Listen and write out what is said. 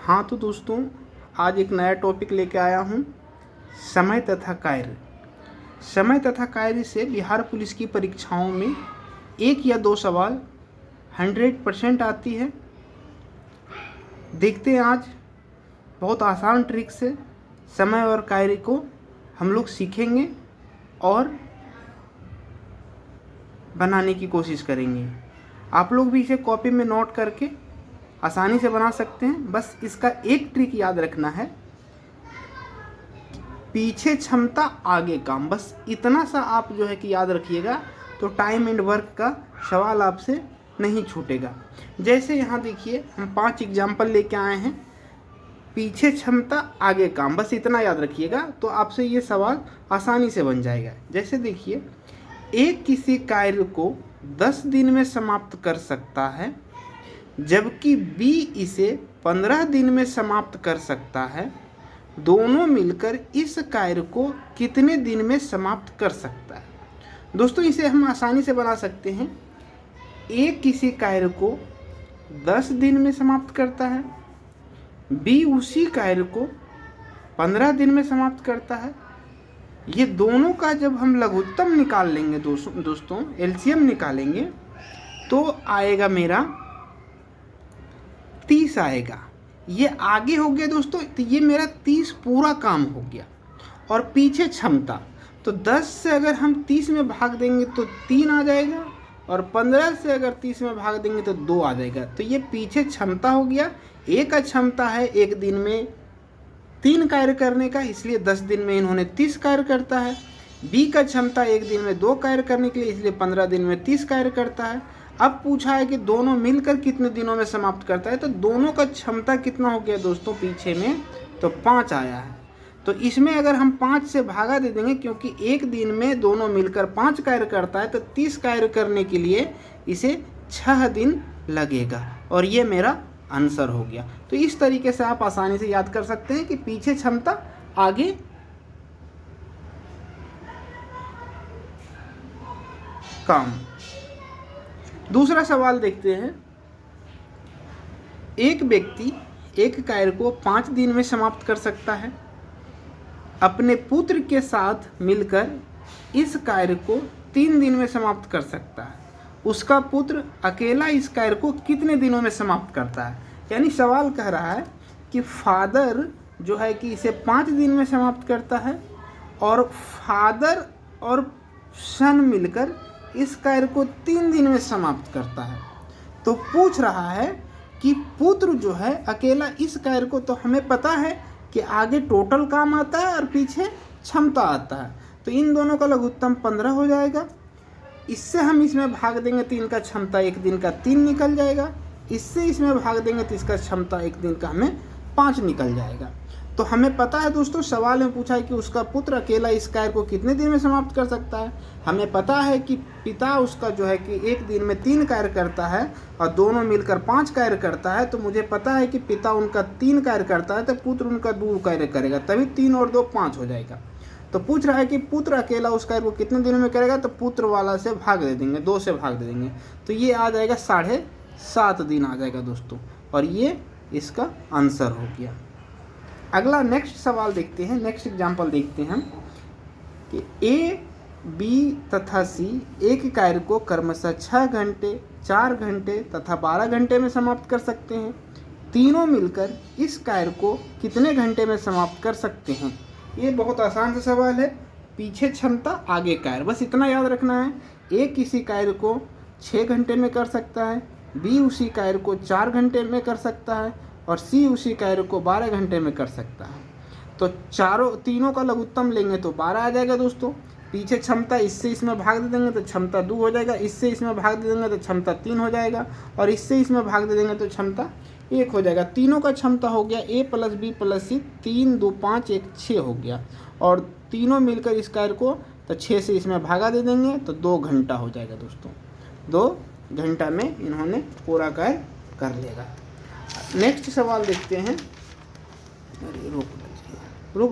हाँ तो दोस्तों, आज एक नया टॉपिक लेके आया हूँ, समय तथा कार्य। समय तथा कार्य से बिहार पुलिस की परीक्षाओं में 1 या 2 सवाल 100% आती है। देखते हैं आज बहुत आसान ट्रिक से समय और कार्य को हम लोग सीखेंगे और बनाने की कोशिश करेंगे। आप लोग भी इसे कॉपी में नोट करके आसानी से बना सकते हैं। बस इसका एक ट्रिक याद रखना है, पीछे क्षमता आगे काम, बस इतना सा आप जो है कि याद रखिएगा, तो टाइम एंड वर्क का सवाल आपसे नहीं छूटेगा। जैसे यहाँ देखिए, हम 5 एग्जाम्पल लेके आए हैं। पीछे क्षमता आगे काम, बस इतना याद रखिएगा, तो आपसे ये सवाल आसानी से बन जाएगा। जैसे देखिए, एक किसी कार्य को 10 दिन में समाप्त कर सकता है, जबकि बी इसे 15 दिन में समाप्त कर सकता है। दोनों मिलकर इस कार्य को कितने दिन में समाप्त कर सकता है? दोस्तों, इसे हम आसानी से बना सकते हैं। ए किसी कार्य को 10 दिन में समाप्त करता है, बी उसी कार्य को 15 दिन में समाप्त करता है। ये दोनों का जब हम लघुत्तम निकाल लेंगे दोस्तों एलसीएम निकालेंगे, तो आएगा मेरा 30 आएगा। ये आगे हो गया दोस्तों, तो ये मेरा 30 पूरा काम हो गया। और पीछे क्षमता, तो 10 से अगर हम 30 में भाग देंगे तो 3 आ जाएगा, और 15 से अगर 30 में भाग देंगे तो 2 आ जाएगा। तो ये पीछे क्षमता हो गया। ए का क्षमता है एक दिन में 3 कार्य करने का, इसलिए 10 दिन में इन्होंने 30 कार्य करता है। बी का क्षमता एक दिन में 2 कार्य करने के लिए, इसलिए 15 दिन में 30 कार्य करता है। अब पूछा है कि दोनों मिलकर कितने दिनों में समाप्त करता है, तो दोनों का क्षमता कितना हो गया दोस्तों पीछे में, तो 5 आया है। तो इसमें अगर हम 5 से भागा दे देंगे, क्योंकि एक दिन में दोनों मिलकर 5 कार्य करता है, तो 30 कार्य करने के लिए इसे 6 दिन लगेगा, और ये मेरा आंसर हो गया। तो इस तरीके से आप आसानी से याद कर सकते हैं कि पीछे क्षमता आगे काम। दूसरा सवाल देखते हैं। एक व्यक्ति एक कार्य को 5 दिन में समाप्त कर सकता है। अपने पुत्र के साथ मिलकर इस कार्य को 3 दिन में समाप्त कर सकता है। उसका पुत्र अकेला इस कार्य को कितने दिनों में समाप्त करता है? यानी सवाल कह रहा है कि फादर जो है कि इसे 5 दिन में समाप्त करता है, और फादर और सन मिलकर इस कार्य को 3 दिन में समाप्त करता है। तो पूछ रहा है कि पुत्र जो है अकेला इस कार्य को, तो हमें पता है कि आगे टोटल काम आता है और पीछे क्षमता आता है, तो इन दोनों का लघुत्तम 15 हो जाएगा। इससे हम इसमें भाग देंगे 3 का क्षमता एक दिन का 3 निकल जाएगा। इससे इसमें भाग देंगे तो इसका क्षमता एक दिन का हमें 5 निकल जाएगा। तो हमें पता है दोस्तों, सवाल में पूछा है कि उसका पुत्र अकेला इस कार्य को कितने दिन में समाप्त कर सकता है। हमें पता है कि पिता उसका जो है कि एक दिन में 3 कार्य करता है और दोनों मिलकर 5 कार्य करता है। तो मुझे पता है कि पिता उनका 3 कार्य करता है, तो पुत्र उनका 2 कार्य करेगा, तभी 3 और 2 5 हो जाएगा। तो पूछ रहा है कि पुत्र अकेला उस कार्य को कितने दिनों में करेगा, तो पुत्र वाला से भाग दे देंगे, 2 से भाग दे देंगे, तो ये आ जाएगा 7.5 दिन आ जाएगा दोस्तों, और ये इसका आंसर हो गया। अगला नेक्स्ट सवाल देखते हैं, नेक्स्ट एग्जाम्पल देखते हैं कि ए, बी तथा सी एक कार्य को क्रमशः 6 घंटे, 4 घंटे तथा 12 घंटे में समाप्त कर सकते हैं। तीनों मिलकर इस कार्य को कितने घंटे में समाप्त कर सकते हैं? ये बहुत आसान सा सवाल है। पीछे क्षमता आगे कार्य, बस इतना याद रखना है। ए किसी कार्य को 6 घंटे में कर सकता है, बी उसी कार्य को 4 घंटे में कर सकता है, और सी उसी कार्य को 12 घंटे में कर सकता है। तो तीनों का लघुत्तम लेंगे तो 12 आ जाएगा दोस्तों। पीछे क्षमता, इससे इसमें भाग दे देंगे तो क्षमता 2 हो जाएगा, इससे इसमें भाग दे देंगे तो क्षमता 3 हो जाएगा, और इससे इसमें भाग दे देंगे तो क्षमता 1 हो जाएगा। तीनों का क्षमता हो गया A + B + C, 3 2 5 1 6 हो गया, और तीनों मिलकर इस कार्य को, तो 6 से इसमें भागा दे देंगे तो 2 घंटा हो जाएगा दोस्तों। 2 घंटा में इन्होंने पूरा कार्य कर लेगा। नेक्स्ट सवाल देखते हैं। अरे रोक